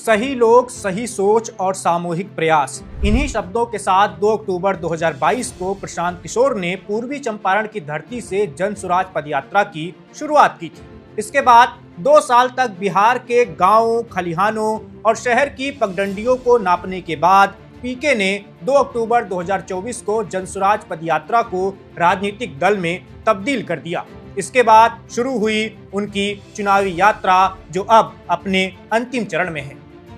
सही लोग, सही सोच और सामूहिक प्रयास, इन्हीं शब्दों के साथ 2 अक्टूबर 2022 को प्रशांत किशोर ने पूर्वी चंपारण की धरती से जन स्वराज पदयात्रा की शुरुआत की थी। इसके बाद 2 साल तक बिहार के गांवों, खलिहानों और शहर की पगडंडियों को नापने के बाद पीके ने 2 अक्टूबर 2024 को जन स्वराज पदयात्रा को राजनीतिक दल में तब्दील कर दिया। इसके बाद शुरू हुई उनकी चुनावी यात्रा, जो अब अपने अंतिम चरण में है।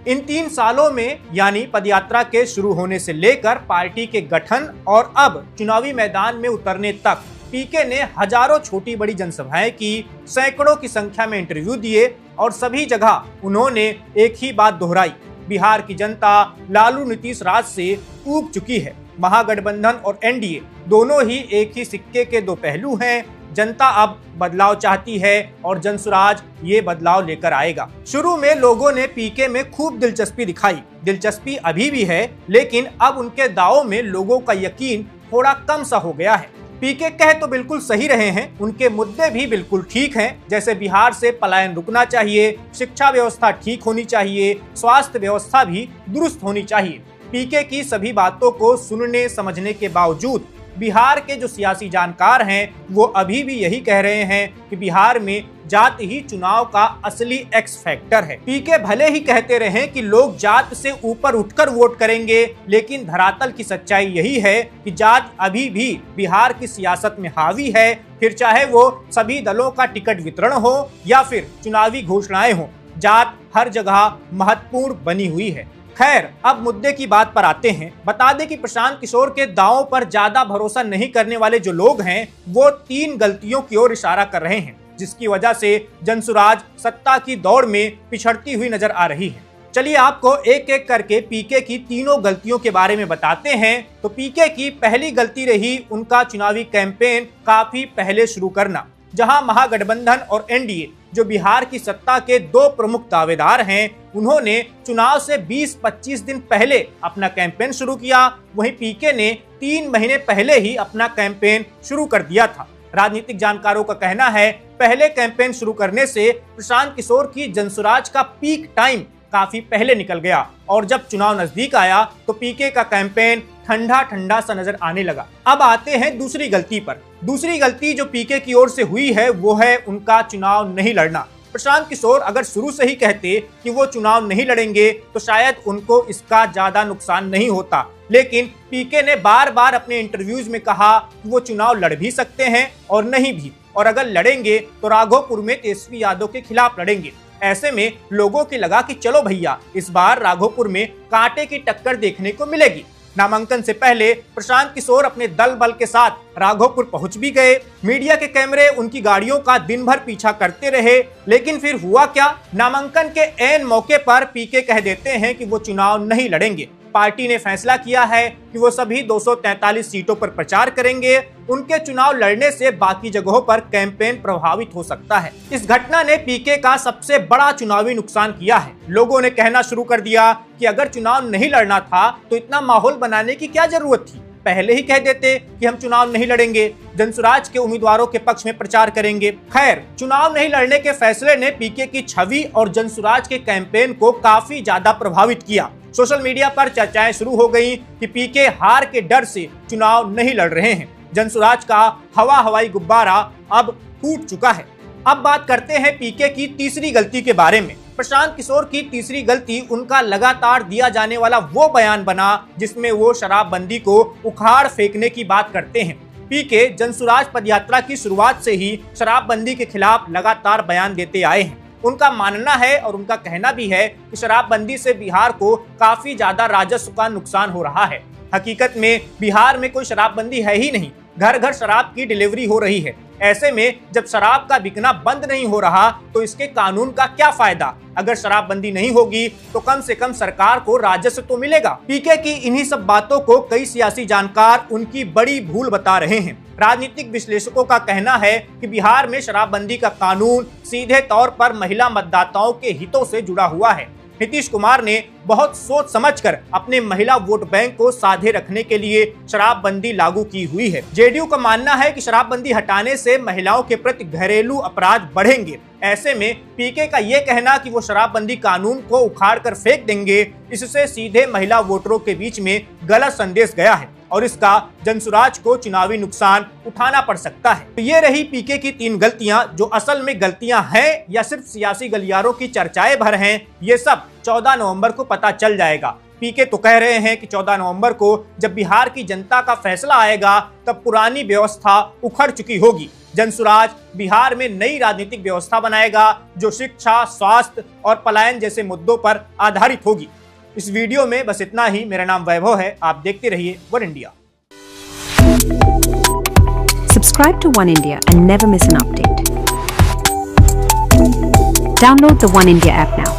इन 3 सालों में यानी पदयात्रा के शुरू होने से लेकर पार्टी के गठन और अब चुनावी मैदान में उतरने तक पीके ने हजारों छोटी बड़ी जनसभाएं की, सैकड़ों की संख्या में इंटरव्यू दिए और सभी जगह उन्होंने एक ही बात दोहराई, बिहार की जनता लालू नीतीश राज से ऊब चुकी है। महागठबंधन और एनडीए दोनों ही एक ही सिक्के के 2 पहलू हैं। जनता अब बदलाव चाहती है और जन स्वराज ये बदलाव लेकर आएगा। शुरू में लोगों ने पीके में खूब दिलचस्पी दिखाई, दिलचस्पी अभी भी है, लेकिन अब उनके दावों में लोगों का यकीन थोड़ा कम सा हो गया है। पीके कह तो बिल्कुल सही रहे हैं, उनके मुद्दे भी बिल्कुल ठीक हैं, जैसे बिहार से पलायन रुकना चाहिए, शिक्षा व्यवस्था ठीक होनी चाहिए, स्वास्थ्य व्यवस्था भी दुरुस्त होनी चाहिए। पीके की सभी बातों को सुनने समझने के बावजूद बिहार के जो सियासी जानकार हैं वो अभी भी यही कह रहे हैं कि बिहार में जात ही चुनाव का असली एक्स फैक्टर है। पीके भले ही कहते रहे कि लोग जात से ऊपर उठकर वोट करेंगे, लेकिन धरातल की सच्चाई यही है कि जात अभी भी बिहार की सियासत में हावी है, फिर चाहे वो सभी दलों का टिकट वितरण हो या फिर चुनावी घोषणाएं हो, जात हर जगह महत्वपूर्ण बनी हुई है। खैर, अब मुद्दे की बात पर आते हैं। बता दें कि प्रशांत किशोर के दावों पर ज्यादा भरोसा नहीं करने वाले जो लोग हैं वो 3 गलतियों की ओर इशारा कर रहे हैं, जिसकी वजह से जन स्वराज सत्ता की दौड़ में पिछड़ती हुई नजर आ रही है। चलिए आपको एक एक करके पीके की तीनों गलतियों के बारे में बताते हैं। तो पीके की पहली गलती रही उनका चुनावी कैंपेन काफी पहले शुरू करना, जहां महागठबंधन और एनडीए जो बिहार की सत्ता के 2 प्रमुख दावेदार हैं, उन्होंने चुनाव से 20-25 दिन पहले अपना कैंपेन शुरू किया। वहीं पीके ने 3 महीने पहले ही अपना कैंपेन शुरू कर दिया था। राजनीतिक जानकारों का कहना है पहले कैंपेन शुरू करने से प्रशांत किशोर की जन स्वराज का पीक टाइम काफी पहले निकल गया और जब चुनाव नजदीक आया तो पीके का कैंपेन ठंडा ठंडा सा नजर आने लगा। अब आते हैं दूसरी गलती पर। दूसरी गलती जो पीके की ओर से हुई है वो है उनका चुनाव नहीं लड़ना। प्रशांत किशोर अगर शुरू से ही कहते कि वो चुनाव नहीं लड़ेंगे तो शायद उनको इसका ज्यादा नुकसान नहीं होता, लेकिन पीके ने बार बार अपने इंटरव्यूज में कहा कि वो चुनाव लड़ भी सकते हैं और नहीं भी, और अगर लड़ेंगे तो राघोपुर में तेजस्वी यादव के खिलाफ लड़ेंगे। ऐसे में लोगों की लगा कि चलो भैया, इस बार राघोपुर में कांटे की टक्कर देखने को मिलेगी। नामांकन से पहले प्रशांत किशोर अपने दल बल के साथ राघोपुर पहुंच भी गए। मीडिया के कैमरे उनकी गाड़ियों का दिन भर पीछा करते रहे, लेकिन फिर हुआ क्या? नामांकन के ऐन मौके पर पीके कह देते हैं कि वो चुनाव नहीं लड़ेंगे। पार्टी ने फैसला किया है कि वो सभी 243 सीटों पर प्रचार करेंगे। उनके चुनाव लड़ने से बाकी जगहों पर कैंपेन प्रभावित हो सकता है। इस घटना ने पीके का सबसे बड़ा चुनावी नुकसान किया है। लोगों ने कहना शुरू कर दिया कि अगर चुनाव नहीं लड़ना था तो इतना माहौल बनाने की क्या जरूरत थी, पहले ही कह देते कि हम चुनाव नहीं लड़ेंगे, जन स्वराज के उम्मीदवारों के पक्ष में प्रचार करेंगे। खैर, चुनाव नहीं लड़ने के फैसले ने पीके की छवि और जन स्वराज के कैंपेन को काफी ज्यादा प्रभावित किया। सोशल मीडिया पर चर्चाएं शुरू हो गई कि पीके हार के डर से चुनाव नहीं लड़ रहे हैं। जन स्वराज का हवाई गुब्बारा अब फूट चुका है। अब बात करते हैं पीके की तीसरी गलती के बारे में। प्रशांत किशोर की तीसरी गलती उनका लगातार दिया जाने वाला वो बयान बना जिसमें वो शराबबंदी को उखाड़ फेंकने की बात करते हैं। पीके जन स्वराज पदयात्रा की शुरुआत से ही शराबबंदी के खिलाफ लगातार बयान देते आए हैं। उनका मानना है और उनका कहना भी है कि शराबबंदी से बिहार को काफी ज्यादा राजस्व का नुकसान हो रहा है। हकीकत में बिहार में कोई शराबबंदी है ही नहीं, घर घर शराब की डिलीवरी हो रही है। ऐसे में जब शराब का बिकना बंद नहीं हो रहा तो इसके कानून का क्या फायदा? अगर शराबबंदी नहीं होगी तो कम से कम सरकार को राजस्व तो मिलेगा। पीके की इन्हीं सब बातों को कई सियासी जानकार उनकी बड़ी भूल बता रहे हैं। राजनीतिक विश्लेषकों का कहना है कि बिहार में शराबबंदी का कानून सीधे तौर पर महिला मतदाताओं के हितों से जुड़ा हुआ है। नीतीश कुमार ने बहुत सोच समझकर अपने महिला वोट बैंक को साधे रखने के लिए शराबबंदी लागू की हुई है। जेडीयू का मानना है कि शराबबंदी हटाने से महिलाओं के प्रति घरेलू अपराध बढ़ेंगे। ऐसे में पीके का ये कहना कि वो शराबबंदी कानून को उखाड़ कर फेंक देंगे, इससे सीधे महिला वोटरों के बीच में गलत संदेश गया है और इसका जनसुराज को चुनावी नुकसान उठाना पड़ सकता है। तो ये रही पीके की 3 गलतियां, जो असल में गलतियां हैं या सिर्फ सियासी गलियारों की चर्चाएं भर हैं, ये सब 14 नवंबर को पता चल जाएगा। पीके तो कह रहे हैं कि 14 नवंबर को जब बिहार की जनता का फैसला आएगा तब पुरानी व्यवस्था उखड़ चुकी होगी। जनसुराज बिहार में नई राजनीतिक व्यवस्था बनाएगा जो शिक्षा, स्वास्थ्य और पलायन जैसे मुद्दों पर आधारित होगी। इस वीडियो में बस इतना ही। मेरा नाम वैभव है, आप देखते रहिए one India. Subscribe to One India and never miss an update. Download the One India app now.